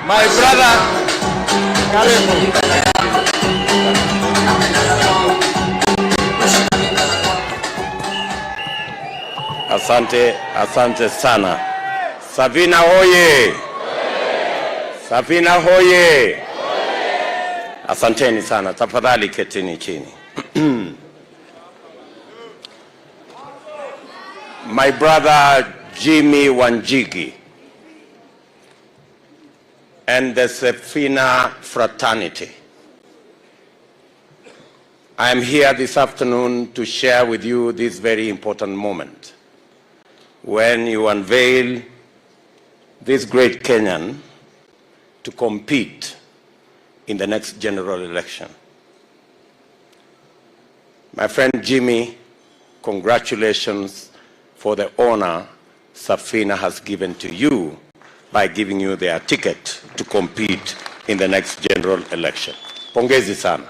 My brother, asante sana. Safina hoye! Safina hoye! Asanteni sana. Tafadhali ketini chini. My brother Jimmy Wanjigi and the Safina fraternity, I am here this afternoon to share with you this very important moment when you unveil this great Kenyan to compete in the next general election. My friend Jimmy, congratulations for the honor Safina has given to you by giving you their ticket to compete in the next general election. Pongezi sana.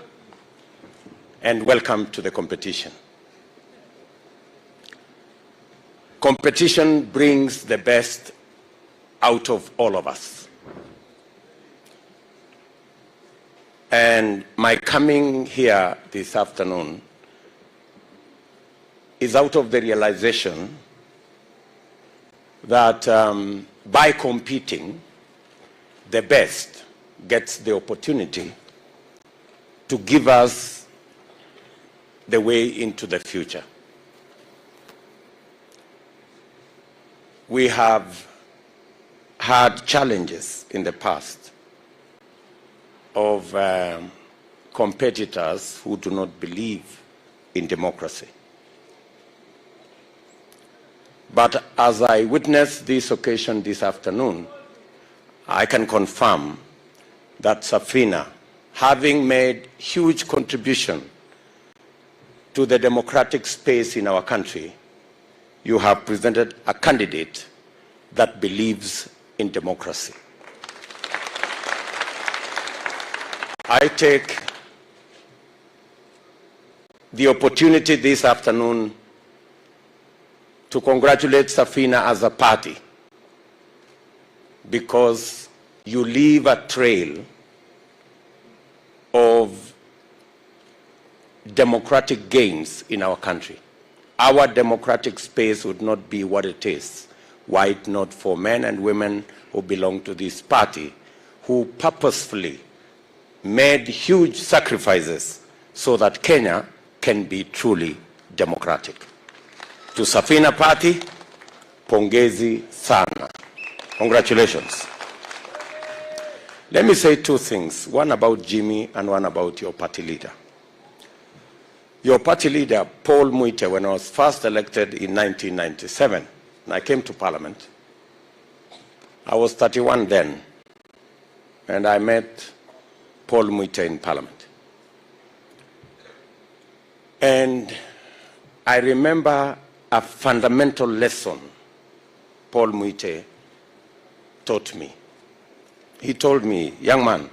And welcome to the competition. Competition brings the best out of all of us. And my coming here this afternoon is out of the realization that by competing, the best gets the opportunity to give us the way into the future. We have had challenges in the past of competitors who do not believe in democracy. But as I witnessed this occasion this afternoon, I can confirm that Safina, having made huge contribution to the democratic space in our country, you have presented a candidate that believes in democracy. I take the opportunity this afternoon to congratulate Safina as a party, because you leave a trail of democratic gains in our country. Our democratic space would not be what it is were it not for men and women who belong to this party, who purposefully made huge sacrifices so that Kenya can be truly democratic. To Safina Party, pongezi sana. Congratulations. Let me say two things, one about Jimmy and one about your party leader. Your party leader, Paul Muite, when I was first elected in 1997, and I came to Parliament, I was 31 then, and I met Paul Muite in Parliament. And I remember a fundamental lesson Paul Muite taught me. He told me, young man,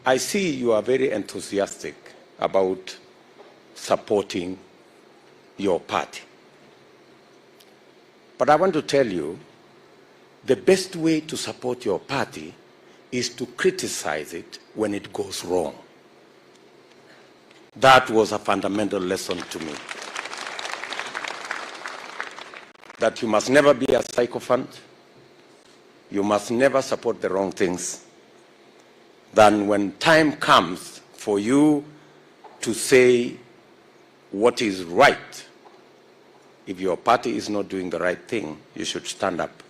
I see you are very enthusiastic about supporting your party. But I want to tell you, the best way to support your party is to criticize it when it goes wrong. That was a fundamental lesson to me. That you must never be a sycophant, you must never support the wrong things. Then when time comes for you to say what is right, if your party is not doing the right thing, you should stand up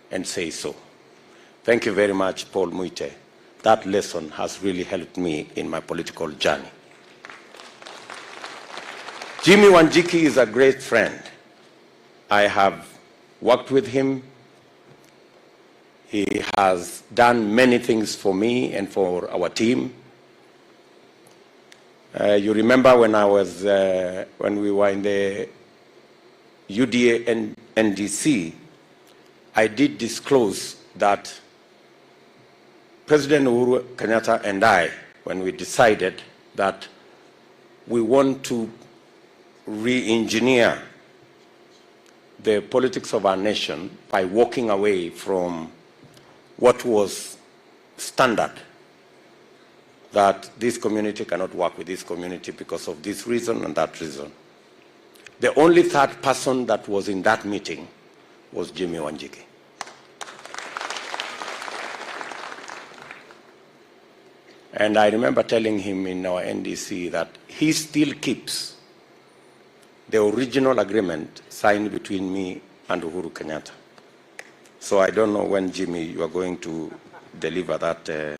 and say so. Thank you very much, Paul Muite. That lesson has really helped me in my political journey. Jimmy Wanjigi is a great friend. I have worked with him. He has done many things for me and for our team. You remember when when we were in the UDA and NDC, I did disclose that President Uhuru Kenyatta and I, when we decided that we want to re-engineer the politics of our nation by walking away from what was standard, that this community cannot work with this community because of this reason and that reason. The only third person that was in that meeting was Jimmy Wanjigi. And I remember telling him in our NDC that he still keeps the original agreement signed between me and Uhuru Kenyatta. So I don't know when, Jimmy, you are going to deliver that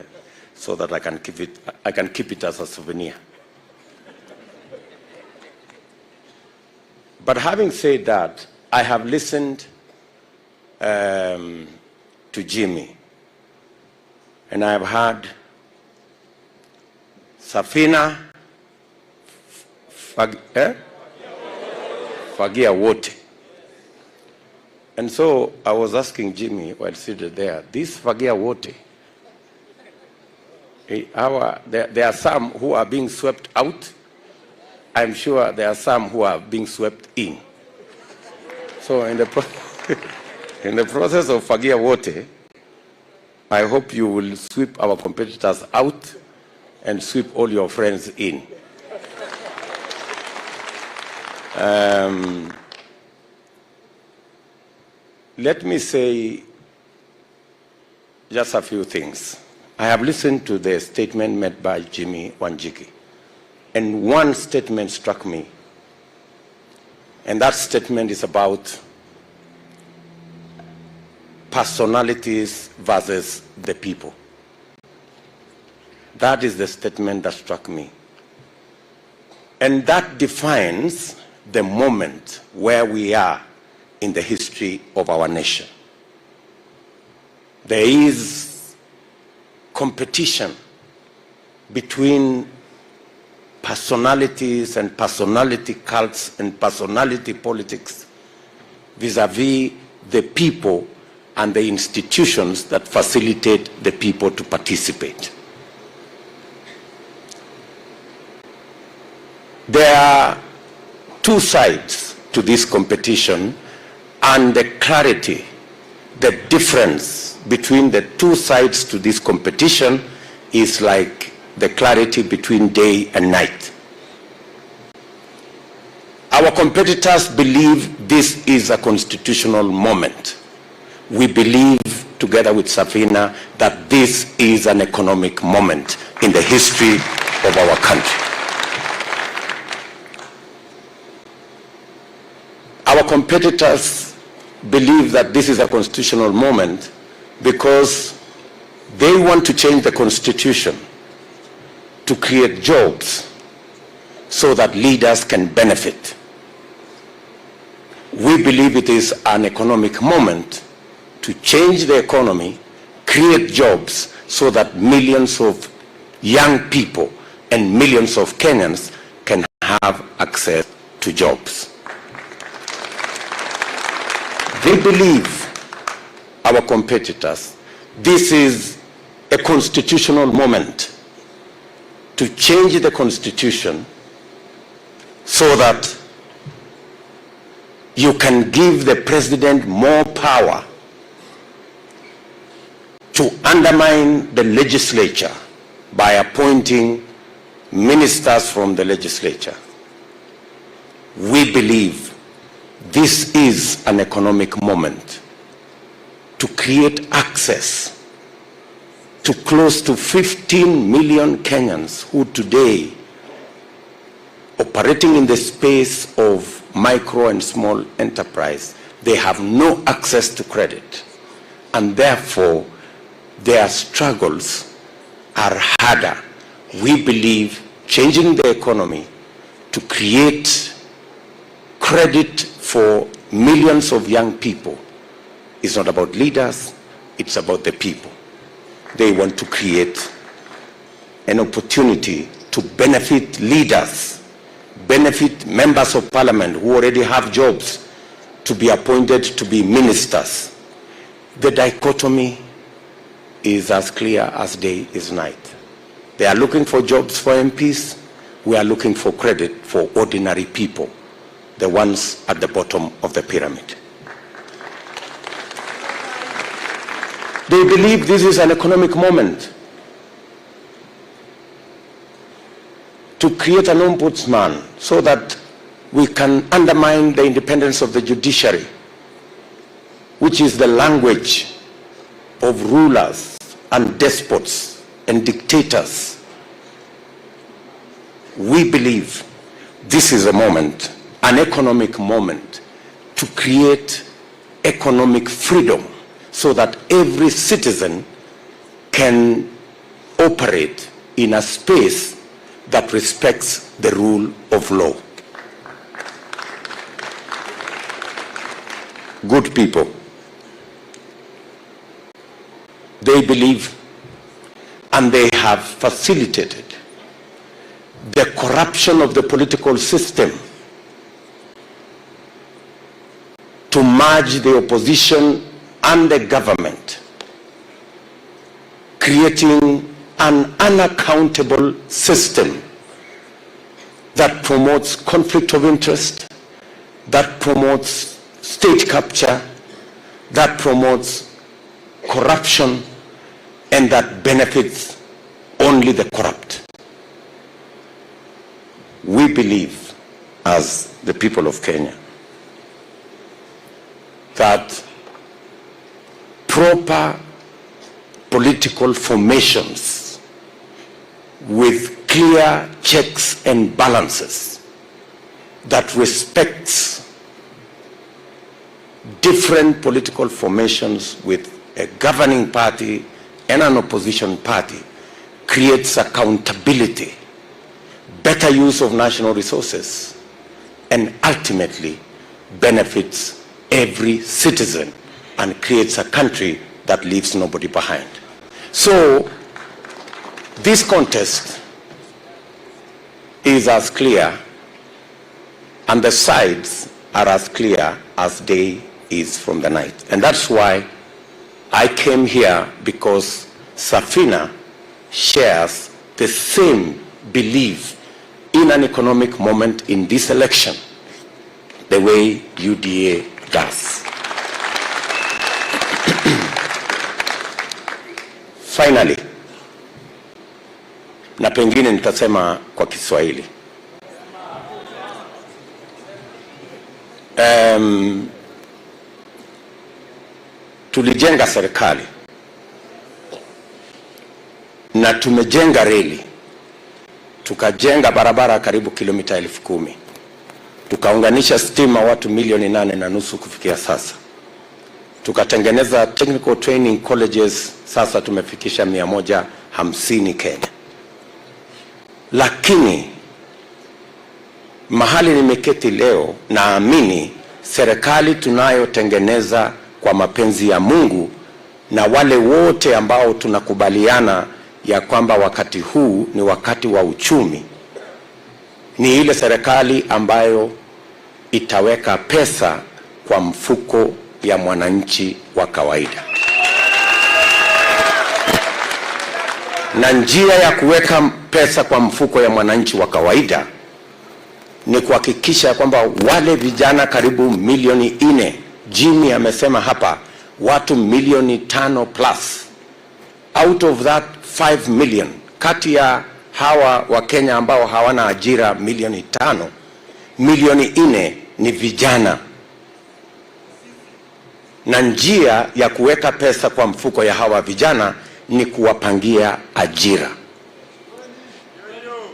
so that I can keep it as a souvenir. But having said that, I have listened to Jimmy, and I have heard Safina, Fagia wote. And so I was asking Jimmy while seated there, this Fagia wote, there are some who are being swept out. I'm sure there are some who are being swept in. So in the process of Fagia wote, I hope you will sweep our competitors out and sweep all your friends in. Let me say just a few things. I have listened to the statement made by Jimmy Wanjigi, and one statement struck me, and that statement is about personalities versus the people. That is the statement that struck me. And that defines the moment where we are in the history of our nation. There is competition between personalities and personality cults and personality politics vis-a-vis the people and the institutions that facilitate the people to participate. There are two sides to this competition, and the clarity, the difference between the two sides to this competition is like the clarity between day and night. Our competitors believe this is a constitutional moment. We believe, together with Safina, that this is an economic moment in the history of our country. Our competitors believe that this is a constitutional moment because they want to change the constitution to create jobs so that leaders can benefit. We believe it is an economic moment to change the economy, create jobs so that millions of young people and millions of Kenyans can have access to jobs. They believe, our competitors, this is a constitutional moment to change the constitution so that you can give the president more power to undermine the legislature by appointing ministers from the legislature. We believe this is an economic moment to create access to close to 15 million Kenyans who today, operating in the space of micro and small enterprise, they have no access to credit, and therefore their struggles are harder. We believe changing the economy to create credit for millions of young people is not about leaders, it's about the people. They want to create an opportunity to benefit leaders, benefit members of parliament who already have jobs, to be appointed to be ministers. The dichotomy is as clear as day is night. They are looking for jobs for MPs, we are looking for credit for ordinary people the ones at the bottom of the pyramid. They believe this is an economic moment to create an ombudsman so that we can undermine the independence of the judiciary, which is the language of rulers and despots and dictators. We believe this is a moment, an economic moment, to create economic freedom so that every citizen can operate in a space that respects the rule of law. Good people, they believe and they have facilitated the corruption of the political system to merge the opposition and the government, creating an unaccountable system that promotes conflict of interest, that promotes state capture, that promotes corruption, and that benefits only the corrupt. We believe, as the people of Kenya, that proper political formations with clear checks and balances that respects different political formations with a governing party and an opposition party creates accountability, better use of national resources, and ultimately benefits every citizen and creates a country that leaves nobody behind. So this contest is as clear, and the sides are as clear as day is from the night. And that's why I came here, because Safina shares the same belief in an economic moment in this election the way UDA does. Finally, na pengine nitasema kwa Kiswahili. Tulijenga serikali na tumejenga reli, tukajenga barabara karibu kilomita 10,000, tukaunganisha stima watu 8.5 kufikia sasa, tukatengeneza technical training colleges, sasa tumefikisha 150 Kenya. Lakini mahali nimeketi leo, naamini serikali tunayotengeneza kwa mapenzi ya Mungu na wale wote ambao tunakubaliana ya kwamba wakati huu ni wakati wa uchumi, ni ile serikali ambayo itaweka pesa kwa mfuko ya mwananchi wa kawaida. Na njia ya kuweka pesa kwa mfuko ya mwananchi wa kawaida ni kuhakikisha kwamba wale vijana karibu 4 milioni, Jimmy amesema hapa watu 5 milioni plus, out of that 5 million, kati ya hawa wa Kenya ambao hawana ajira 5 milioni, 4 milioni ni vijana. Na njia ya kuweka pesa kwa mfuko ya hawa vijana ni kuwapangia ajira.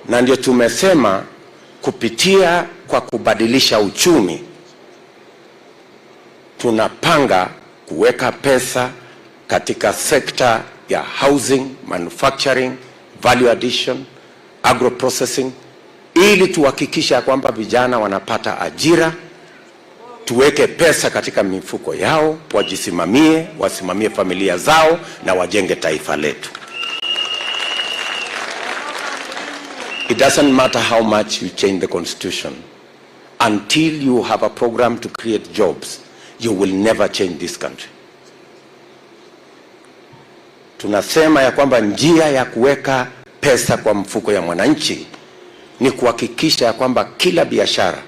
Na ndio tumesema kupitia kwa kubadilisha uchumi, tunapanga kuweka pesa katika sekta ya housing, manufacturing, value addition, agro processing, ili tuhakikisha kwamba vijana wanapata ajira, tuweke pesa katika mifuko yao, wajisimamie, wasimamie familia zao na wajenge taifa letu. It doesn't matter how much you change the constitution, until you have a program to create jobs, you will never change this country. Tunasema ya kwamba njia ya kuweka pesa kwa mfuko ya mwananchi ni kuhakikisha ya kwamba kila biashara,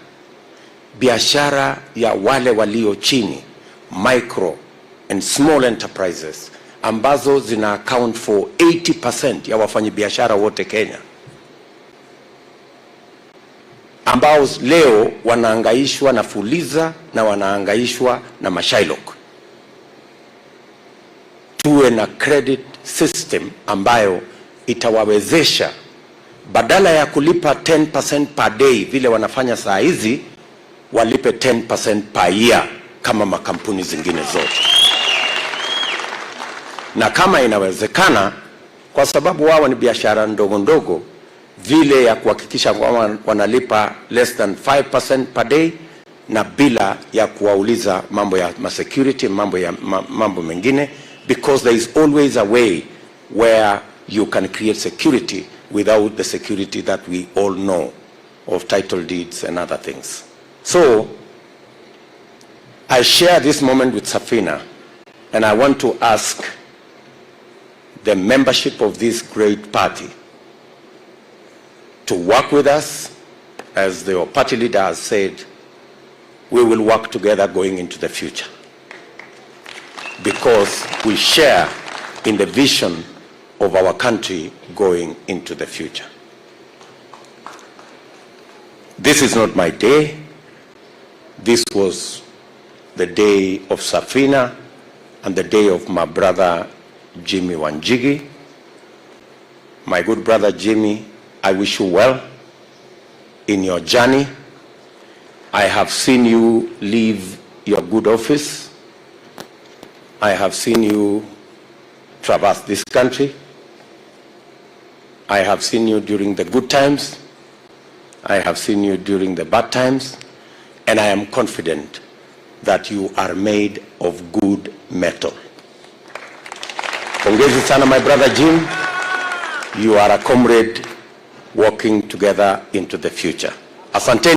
biashara ya wale walio chini, micro and small enterprises, ambazo zina account for 80% ya wafanyabiashara wote Kenya, ambao leo wanaangaishwa na Fuliza na wanaangaishwa na Mashailok. Tuwe na credit system ambayo itawawezesha, badala ya kulipa 10% per day vile wanafanya saa hizi, walipe 10% per year kama makampuni zingine zote. Na kama inawezekana, kwa sababu wao ni biashara ndogo ndogo, vile ya kuhakikisha wanalipa less than 5% per day, na bila ya kuwauliza mambo ya security, mambo mengine, because there is always a way where you can create security without the security that we all know of title deeds and other things. So I share this moment with Safina, and I want to ask the membership of this great party to work with us. As the party leader has said, we will work together going into the future, because we share in the vision of our country going into the future. This is not my day. This was the day of Safina and the day of my brother Jimmy Wanjigi. My good brother Jimmy, I wish you well in your journey. I have seen you leave your good office. I have seen you traverse this country. I have seen you during the good times. I have seen you during the bad times. And I am confident that you are made of good metal. Pongezi sana, my brother Jim. You are a comrade walking together into the future. Asante.